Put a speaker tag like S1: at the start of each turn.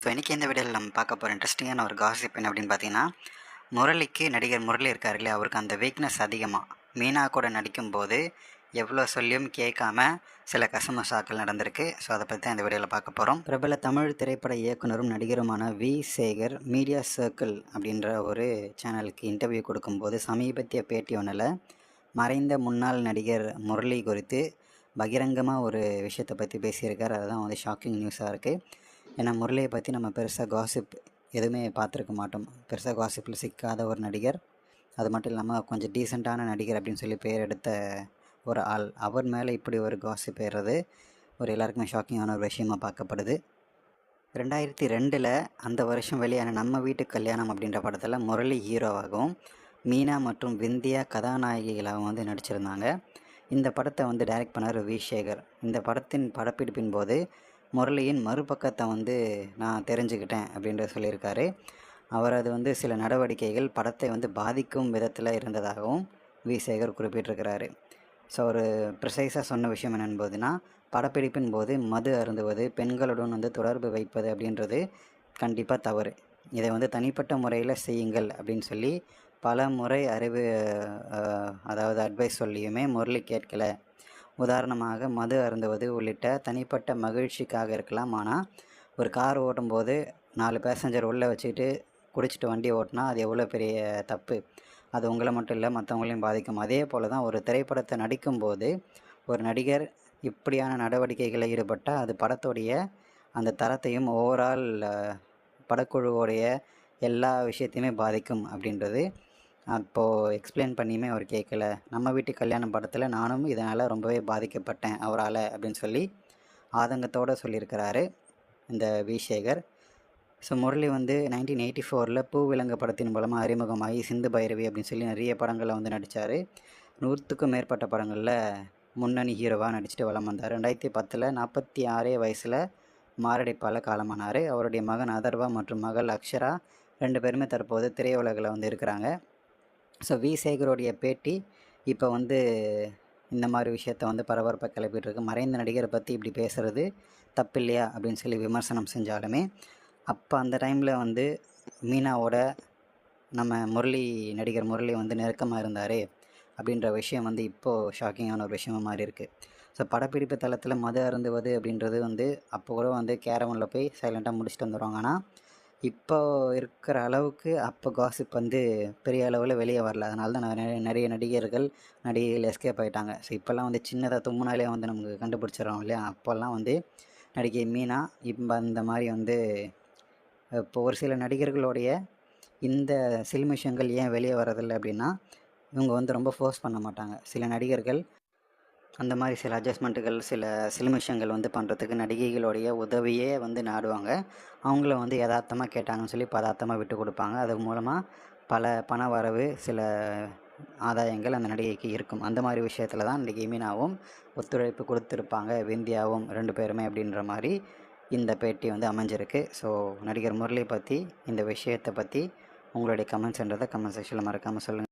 S1: So இன்றைக்கி இந்த வீடியோவில் நம்ம பார்க்க போகிற இன்ட்ரெஸ்டிங்கான ஒரு காசிப் என்ன அப்படின்னு பார்த்தீங்கன்னா, முரளிக்கு நடிகர் முரளி இருக்கார் இல்லையா, அவருக்கு அந்த வீக்னஸ் அதிகமாக. மீனா கூட நடிக்கும்போது எவ்வளோ சொல்லியும் கேட்காம சில கசமுசாக்கள் நடந்திருக்கு. ஸோ அதை பற்றி தான் இந்த வீடியோவில் பார்க்க போகிறோம். பிரபல தமிழ் திரைப்பட இயக்குனரும் நடிகருமான வி சேகர் மீடியா சர்க்கிள் அப்படின்ற ஒரு சேனலுக்கு இன்டர்வியூ கொடுக்கும்போது சமீபத்திய பேட்டி ஒன்றில் மறைந்த முன்னாள் நடிகர் முரளி குறித்து பகிரங்கமாக ஒரு விஷயத்தை பற்றி பேசியிருக்கார். அதுதான் வந்து ஷாக்கிங் நியூஸாக இருக்குது. ஏன்னா முரளியை பற்றி நம்ம பெருசாக காசிப் எதுவுமே பார்த்துருக்க மாட்டோம். பெருசாக காசிப்பில் சிக்காத ஒரு நடிகர், அது மட்டும் இல்லாமல் கொஞ்சம் டீசெண்டான நடிகர் அப்படின்னு சொல்லி பேர் எடுத்த ஒரு ஆள். அவர் மேலே இப்படி ஒரு காசிப் ஏறுறது ஒரு எல்லாருக்குமே ஷாக்கிங்கான ஒரு விஷயமாக பார்க்கப்படுது. 2002 அந்த வருஷம் வெளியான நம்ம வீட்டு கல்யாணம் அப்படின்ற படத்தில் முரளி ஹீரோவாகவும் மீனா மற்றும் விந்தியா கதாநாயகிகளாகவும் வந்து நடிச்சிருந்தாங்க. இந்த படத்தை வந்து டைரக்ட் பண்ணார் வி சேகர். இந்த படத்தின் படப்பிடிப்பின் போது முரளியின் மறுபக்கத்தை வந்து நான் தெரிஞ்சுக்கிட்டேன் அப்படின்ற சொல்லியிருக்காரு. அவரது வந்து சில நடவடிக்கைகள் படத்தை வந்து பாதிக்கும் விதத்தில் இருந்ததாகவும் வி சேகர் குறிப்பிட்டிருக்கிறாரு. ஸோ ஒரு ப்ரிசைஸாக சொன்ன விஷயம் என்னென்பதுன்னா, படப்பிடிப்பின் போது மது அருந்துவது, பெண்களுடன் வந்து தொடர்பு வைப்பது அப்படின்றது கண்டிப்பாக தவறு. இதை வந்து தனிப்பட்ட முறையில் செய்யுங்கள் அப்படின்னு சொல்லி பல முறை அதாவது அட்வைஸ் சொல்லியுமே முரளி கேட்கலை. உதாரணமாக மது அருந்துவது உள்ளிட்ட தனிப்பட்ட மகிழ்ச்சிக்காக இருக்கலாம். ஆனால் ஒரு கார் ஓட்டும்போது 4 பேசஞ்சர் உள்ளே வச்சுக்கிட்டு குடிச்சிட்டு வண்டி ஓட்டினா அது எவ்வளோ பெரிய தப்பு. அது உங்களை மட்டும் இல்லை, மற்றவங்களையும் பாதிக்கும். அதே போல் தான் ஒரு திரைப்படத்தை நடிக்கும்போது ஒரு நடிகர் இப்படியான நடவடிக்கைகளில் ஈடுபட்டால் அது படத்துடைய அந்த தரத்தையும் ஓவரால் படக்குழுவோடைய எல்லா விஷயத்தையுமே பாதிக்கும் அப்படின்றது அப்போது எக்ஸ்பிளைன் பண்ணியுமே அவர் கேட்கல. நம்ம வீட்டு கல்யாணம் படத்தில் நானும் இதனால் ரொம்பவே பாதிக்கப்பட்டேன் அவரால் அப்படின்னு சொல்லி ஆதங்கத்தோடு சொல்லியிருக்கிறாரு இந்த வி சேகர். ஸோ முரளி வந்து 1984 பூவிலங்கு படத்தின் மூலமாக அறிமுகமாகி சிந்து பைரவி அப்படின்னு சொல்லி நிறைய படங்களில் வந்து நடித்தார். 100க்கும் மேற்பட்ட படங்களில் முன்னணி ஹீரோவாக நடிச்சுட்டு வலம் வந்தார். 2010 46 வயசில் மாரடைப்பால் காலமானார். அவருடைய மகன் அதர்வா மற்றும் மகள் அக்ஷரா 2 பேருமே தற்போது திரையுலகில் வந்து இருக்கிறாங்க. ஸோ வி சேகருடைய பேட்டி இப்போ வந்து இந்த மாதிரி விஷயத்த வந்து பரபரப்பாக கிளப்பிட்டுருக்கு. மறைந்த நடிகரை பற்றி இப்படி பேசுகிறது தப்பு இல்லையா அப்படின்னு சொல்லி விமர்சனம் செஞ்சாலுமே, அப்போ அந்த டைமில் வந்து மீனாவோட நம்ம நடிகர் முரளி வந்து நெருக்கமாக இருந்தார் அப்படின்ற விஷயம் வந்து இப்போது ஷாக்கிங்கான ஒரு விஷயமாக மாறி இருக்குது. ஸோ படப்பிடிப்பு தளத்தில் மது அருந்துவது அப்படின்றது வந்து அப்போ கூட வந்து கேரவனில் போய் சைலண்ட்டாக முடிச்சுட்டு வந்துடுவாங்க. ஆனால் இப்போ இருக்கிற அளவுக்கு அப்போ காசிப் வந்து பெரிய அளவில் வெளியே வரல. அதனால தான் நிறைய நடிகைகள் எஸ்கேப் ஆகிட்டாங்க. ஸோ இப்போல்லாம் வந்து சின்னதாக தும்முனாலே வந்து நமக்கு கண்டுபிடிச்சிடறோம் இல்லையா. அப்போல்லாம் வந்து நடிகை மீனா இப்போ இந்த மாதிரி வந்து இப்போ ஒரு சில நடிகர்களுடைய இந்த சில்மிஷங்கள் ஏன் வெளியே வரதில்லை அப்படின்னா, இவங்க வந்து ரொம்ப ஃபோர்ஸ் பண்ண மாட்டாங்க. சில நடிகர்கள் அந்த மாதிரி சில அட்ஜஸ்ட்மெண்ட்டுகள், சில சில்மிஷங்கள் வந்து பண்ணுறதுக்கு நடிகைகளுடைய உதவியே வந்து நாடுவாங்க. அவங்கள வந்து யதார்த்தமாக கேட்டாங்கன்னு சொல்லி பதார்த்தமாக விட்டு கொடுப்பாங்க. அது மூலமாக பல பண வரவு, சில ஆதாயங்கள் அந்த நடிகைக்கு இருக்கும். அந்த மாதிரி விஷயத்தில் தான் நடிகை மீனாவும் ஒத்துழைப்பு கொடுத்துருப்பாங்க, விந்தியாவும் 2 பேருமே அப்படின்ற மாதிரி இந்த பேட்டி வந்து அமைஞ்சிருக்கு. ஸோ நடிகர் முரளி பற்றி இந்த விஷயத்தை பற்றி உங்களுடைய கமெண்ட்ஸ்ன்றதை கமெண்ட் செக்ஷனில் மறக்காமல் சொல்லுங்கள்.